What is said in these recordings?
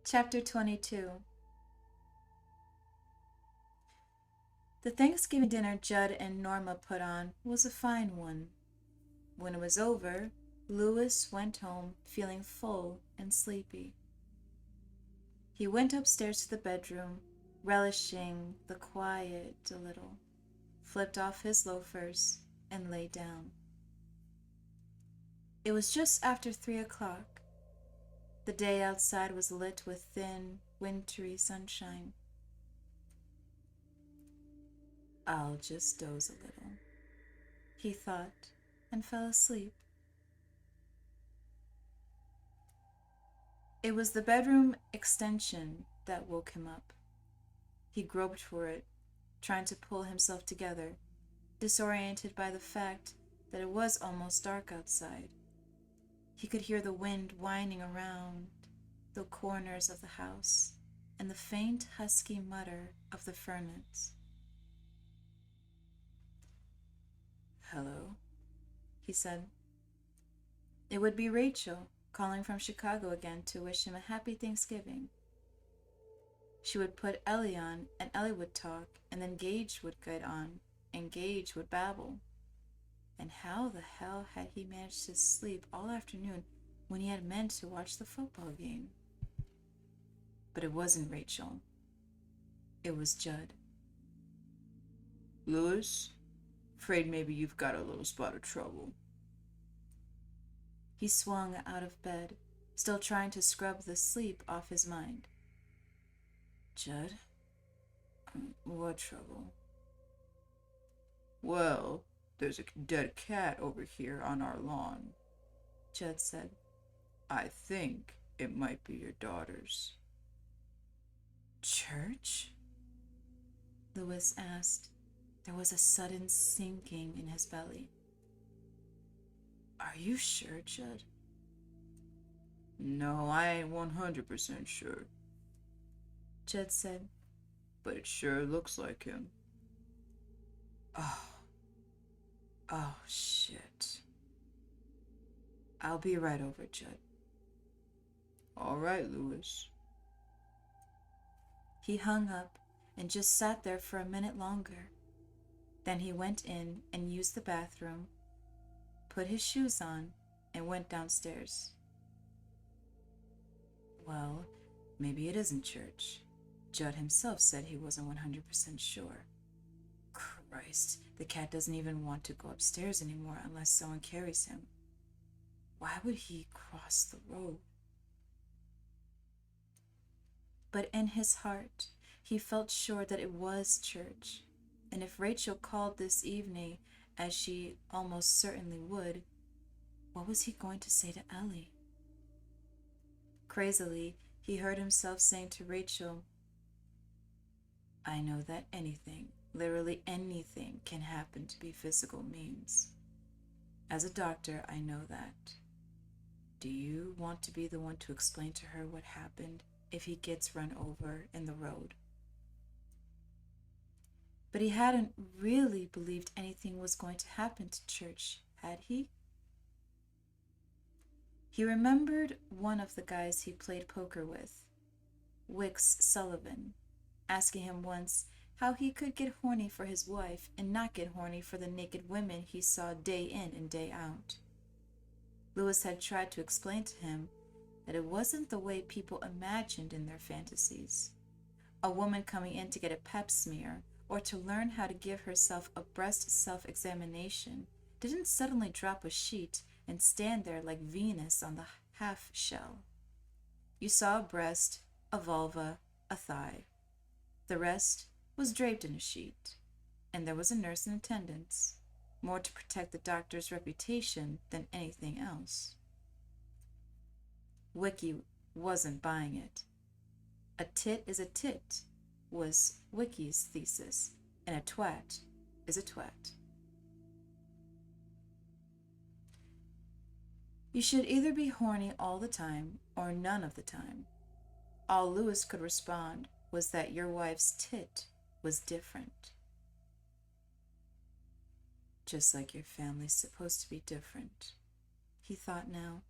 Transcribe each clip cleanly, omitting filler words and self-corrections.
Chapter 22. The Thanksgiving dinner Judd and Norma put on was a fine one. When it was over, Louis went home feeling full and sleepy. He went upstairs to the bedroom, relishing the quiet a little, flipped off his loafers, and lay down. It was just after 3 o'clock. The day outside was lit with thin, wintry sunshine. "I'll just doze a little," he thought, and fell asleep. It was the bedroom extension that woke him up. He groped for it, trying to pull himself together, disoriented by the fact that it was almost dark outside. He could hear the wind whining around the corners of the house and the faint, husky mutter of the furnace. "Hello," he said. It would be Rachel, calling from Chicago again to wish him a happy Thanksgiving. She would put Ellie on, and Ellie would talk, and then Gage would get on, and Gage would babble. And how the hell had he managed to sleep all afternoon when he had meant to watch the football game? But it wasn't Rachel. It was Judd. "Louis, afraid maybe you've got a little spot of trouble." He swung out of bed, still trying to scrub the sleep off his mind. "Judd? What trouble?" "Well, there's a dead cat over here on our lawn," Judd said. "I think it might be your daughter's." "Church?" Louis asked. There was a sudden sinking in his belly. "Are you sure, Judd?" "No, I ain't 100% sure," Judd said. "but it sure looks like him." Oh, shit. "I'll be right over, Judd." "All right, Louis." He hung up and just sat there for a minute longer. Then he went in and used the bathroom, put his shoes on, and went downstairs. Well, maybe it isn't church. Judd himself said he wasn't 100% sure. Christ, the cat doesn't even want to go upstairs anymore unless someone carries him. Why would he cross the road? But in his heart, he felt sure that it was church, and if Rachel called this evening, as she almost certainly would, what was he going to say to Ellie? Crazily, he heard himself saying to Rachel, "I know that anything, literally anything, can happen to be physical means. As a doctor, I know that. Do you want to be the one to explain to her what happened if he gets run over in the road?" But he hadn't really believed anything was going to happen to church, had he? He remembered one of the guys he played poker with, Wix Sullivan, asking him once how he could get horny for his wife and not get horny for the naked women he saw day in and day out. Louis had tried to explain to him that it wasn't the way people imagined in their fantasies. A woman coming in to get a pap smear or to learn how to give herself a breast self-examination didn't suddenly drop a sheet and stand there like Venus on the half shell. You saw a breast, a vulva, a thigh. The rest was draped in a sheet, and there was a nurse in attendance, more to protect the doctor's reputation than anything else. Wiki wasn't buying it. A tit is a tit was Wiki's thesis, and a twat is a twat. You should either be horny all the time or none of the time. All Louis could respond was that your wife's tit was different. Just like your family's supposed to be different, he thought now.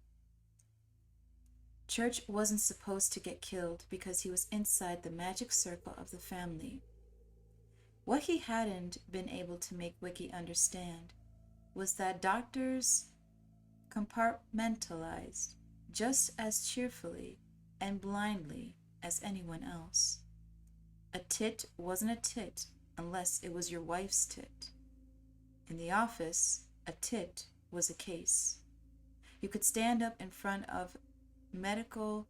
Church wasn't supposed to get killed because he was inside the magic circle of the family. What he hadn't been able to make Wiki understand was that doctors compartmentalized just as cheerfully and blindly as anyone else. A tit wasn't a tit unless it was your wife's tit. In the office, a tit was a case. You could stand up in front of medical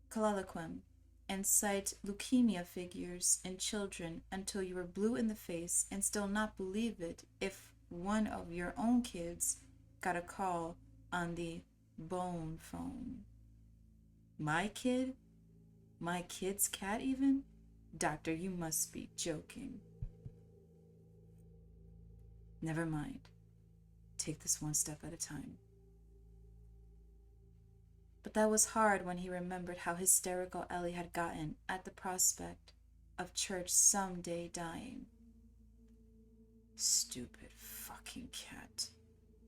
colloquium and cite leukemia figures in children until you were blue in the face and still not believe it if one of your own kids got a call on the bone phone. My kid? My kid's cat even? Doctor, you must be joking. Never mind. Take this one step at a time. But that was hard when he remembered how hysterical Ellie had gotten at the prospect of Church someday dying. Stupid fucking cat.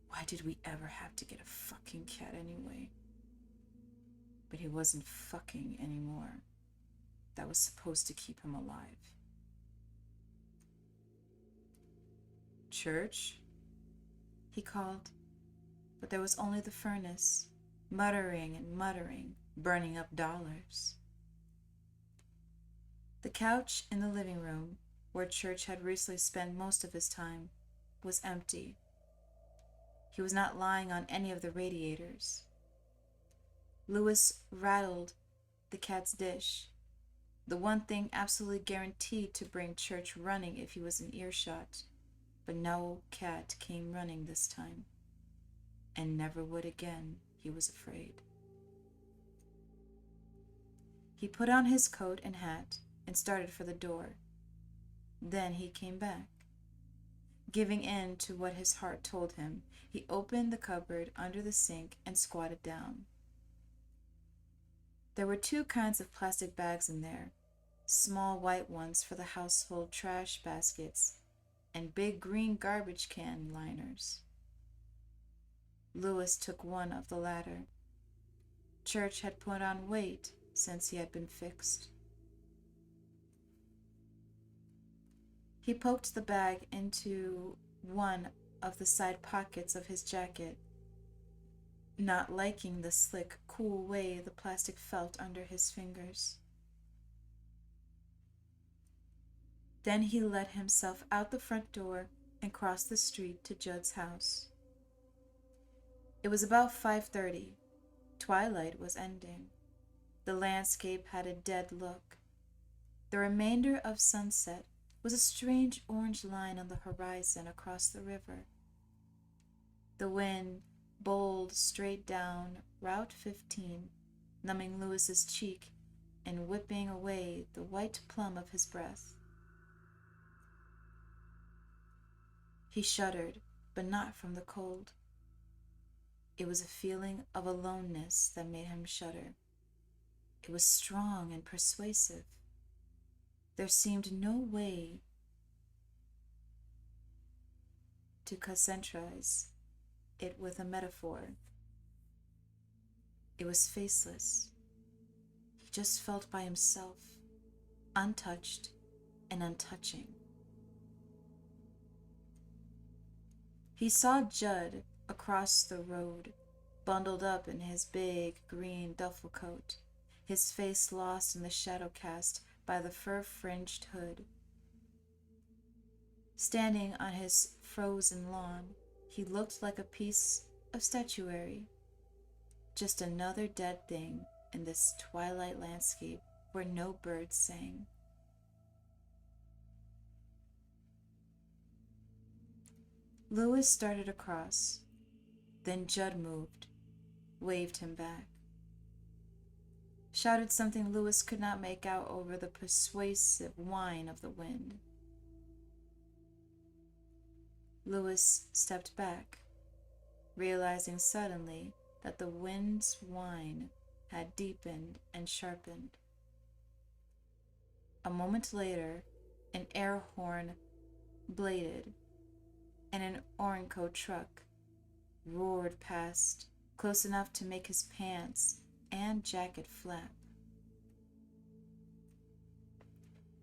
Why did we ever have to get a fucking cat anyway? But he wasn't fucking anymore. That was supposed to keep him alive. Church? He called, but there was only the furnace, muttering and muttering, burning up dollars. The couch in the living room, where Church had recently spent most of his time, was empty. He was not lying on any of the radiators. Lewis rattled the cat's dish, the one thing absolutely guaranteed to bring Church running if he was in earshot. But no cat came running this time, and never would again, he was afraid. He put on his coat and hat and started for the door. Then he came back. Giving in to what his heart told him, he opened the cupboard under the sink and squatted down. There were two kinds of plastic bags in there, small white ones for the household trash baskets and big green garbage can liners. Lewis took one of the latter. Church had put on weight since he had been fixed. He poked the bag into one of the side pockets of his jacket, not liking the slick, cool way the plastic felt under his fingers. Then he let himself out the front door and crossed the street to Judd's house. It was about 5:30. Twilight was ending. The landscape had a dead look. The remainder of sunset was a strange orange line on the horizon across the river. The wind bowled straight down Route 15, numbing Lewis's cheek and whipping away the white plum of his breath. He shuddered, but not from the cold. It was a feeling of aloneness that made him shudder. It was strong and persuasive. There seemed no way to concentrize it with a metaphor. It was faceless. He just felt by himself, untouched and untouching. He saw Judd across the road, bundled up in his big green duffel coat, his face lost in the shadow cast by the fur-fringed hood. Standing on his frozen lawn, he looked like a piece of statuary, just another dead thing in this twilight landscape where no birds sang. Lewis started across. Then Judd moved, waved him back, shouted something Lewis could not make out over the persuasive whine of the wind. Lewis stepped back, realizing suddenly that the wind's whine had deepened and sharpened. A moment later, an air horn bladed, and an Ornco truck roared past close enough to make his pants and jacket flap.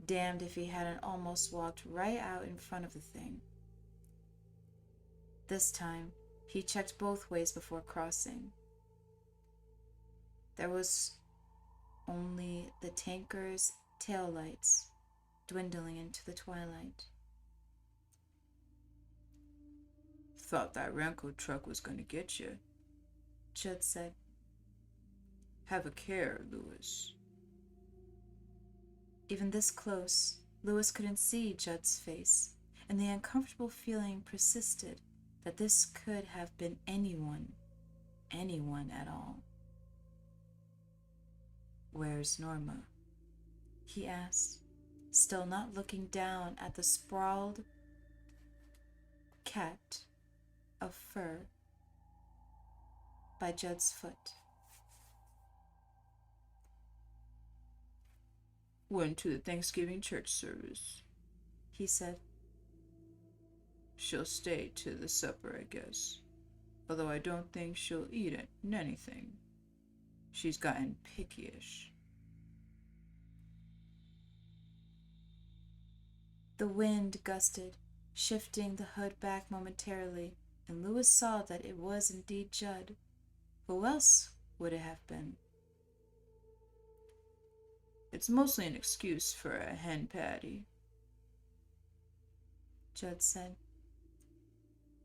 Damned if he hadn't almost walked right out in front of the thing. This time, he checked both ways before crossing. There was only the tanker's tail lights dwindling into the twilight. Thought that Renko truck was going to get you, Judd said. Have a care, Lewis. Even this close, Lewis couldn't see Judd's face, and the uncomfortable feeling persisted that this could have been anyone at all. "Where's Norma?" he asked, still not looking down at the sprawled cat of fur by Judd's foot. Went to the Thanksgiving church service, he said. She'll stay to the supper, I guess. Although I don't think she'll eat anything. She's gotten pickyish. The wind gusted, shifting the hood back momentarily, and Lewis saw that it was indeed Judd. Who else would it have been? It's mostly an excuse for a hen patty, Judd said.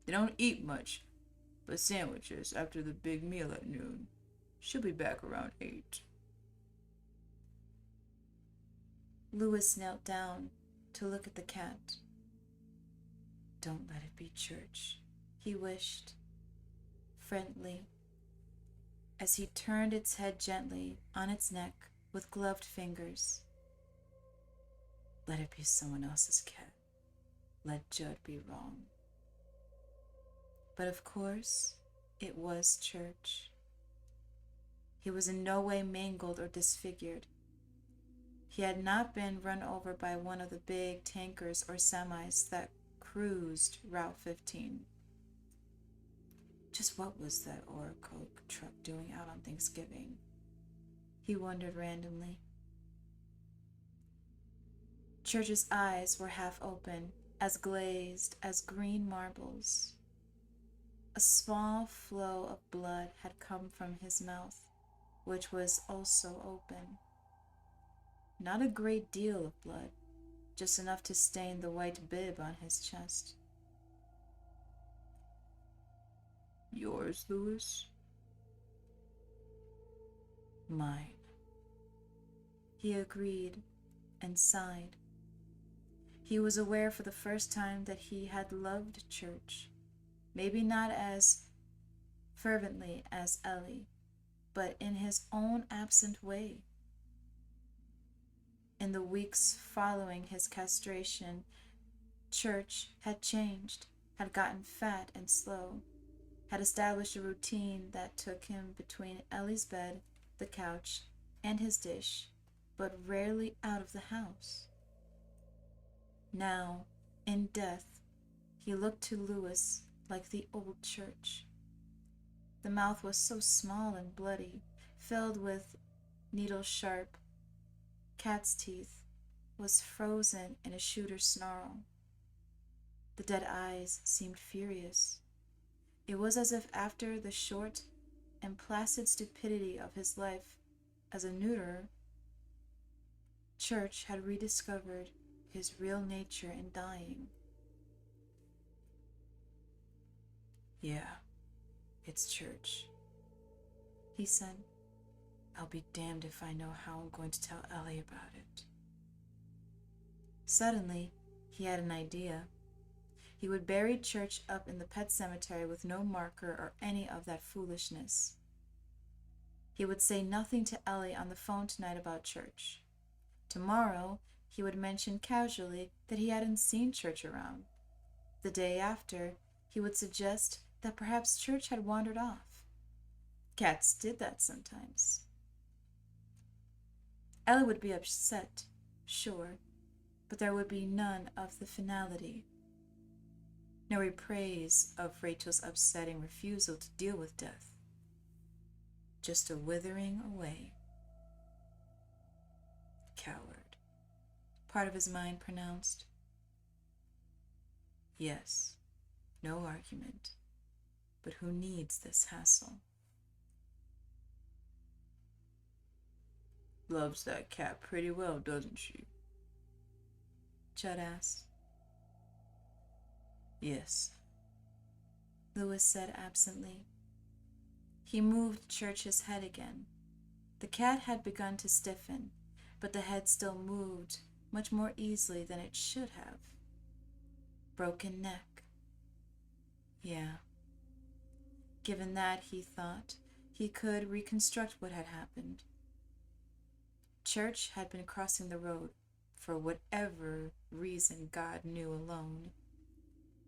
They don't eat much but sandwiches after the big meal at noon. She'll be back around 8. Lewis knelt down to look at the cat. Don't let it be church, he wished, friendly, as he turned its head gently on its neck with gloved fingers. Let it be someone else's cat. Let Judd be wrong. But of course, it was church. He was in no way mangled or disfigured. He had not been run over by one of the big tankers or semis that cruised Route 15. Just what was that 𝘠𝘓𝘃 truck doing out on Thanksgiving? He wondered randomly. Church's eyes were half open, as glazed as green marbles. A small flow of blood had come from his mouth, which was also open. Not a great deal of blood, just enough to stain the white bib on his chest. Yours, Lewis? Mine. He agreed and sighed. He was aware for the first time that he had loved church, maybe not as fervently as Ellie, but in his own absent way. In the weeks following his castration, Church had changed, had gotten fat and slow, had established a routine that took him between Ellie's bed, the couch, and his dish, but rarely out of the house. Now, in death, he looked to Lewis like the old Church. The mouth was so small and bloody, filled with needle-sharp cat's teeth, was frozen in a shooter's snarl. The dead eyes seemed furious. It was as if after the short and placid stupidity of his life as a neuterer, Church had rediscovered his real nature in dying. Yeah, it's Church, he said. I'll be damned if I know how I'm going to tell Ellie about it. Suddenly, he had an idea. He would bury Church up in the pet cemetery with no marker or any of that foolishness. He would say nothing to Ellie on the phone tonight about Church. Tomorrow, he would mention casually that he hadn't seen Church around. The day after, he would suggest that perhaps Church had wandered off. Cats did that sometimes. Ellie would be upset, sure, but there would be none of the finality. No reprise of Rachel's upsetting refusal to deal with death. just a withering away. Coward, part of his mind pronounced. Yes, no argument, but who needs this hassle? Loves that cat pretty well, doesn't she? Judd asked. Yes, Louis said absently. He moved Church's head again. The cat had begun to stiffen, but the head still moved much more easily than it should have. Broken neck. Yeah. Given that, he thought, he could reconstruct what had happened. Church had been crossing the road for whatever reason God knew alone,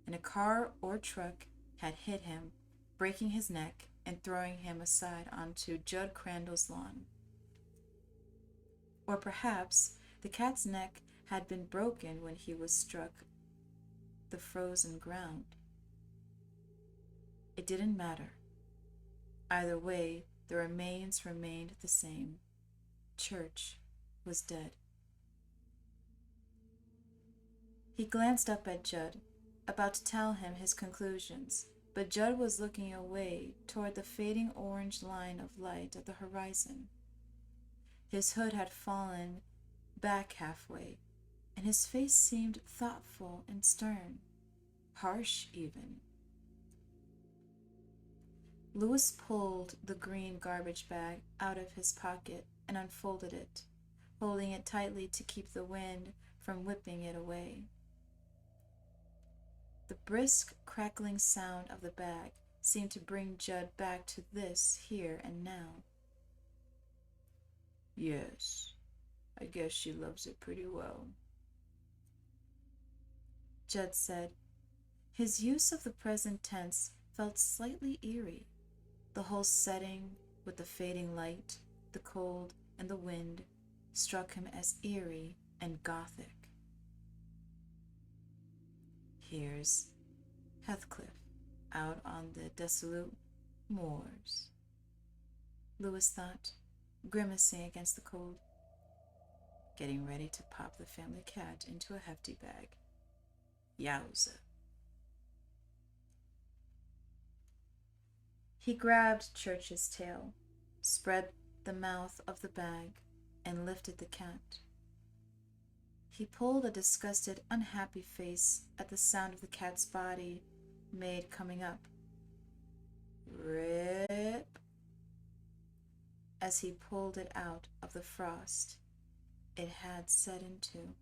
and a car or truck had hit him, breaking his neck and throwing him aside onto Judd Crandall's lawn. Or perhaps the cat's neck had been broken when he was struck the frozen ground. It didn't matter. Either way, the remains remained the same. Church was dead. He glanced up at Judd, about to tell him his conclusions, but Judd was looking away toward the fading orange line of light at the horizon. His hood had fallen back halfway, and his face seemed thoughtful and stern, harsh even. Louis pulled the green garbage bag out of his pocket and unfolded it, holding it tightly to keep the wind from whipping it away. The brisk, crackling sound of the bag seemed to bring Judd back to this here and now. Yes, I guess she loves it pretty well, Judd said. His use of the present tense felt slightly eerie. The whole setting, with the fading light, the cold, and the wind, struck him as eerie and gothic. Here's Heathcliff out on the desolate moors, Louis thought, grimacing against the cold, getting ready to pop the family cat into a hefty bag. Yowza. He grabbed Church's tail, spread the mouth of the bag, and lifted the cat. He pulled a disgusted, unhappy face at the sound of the cat's body made coming up. Rip! As he pulled it out of the frost it had set into.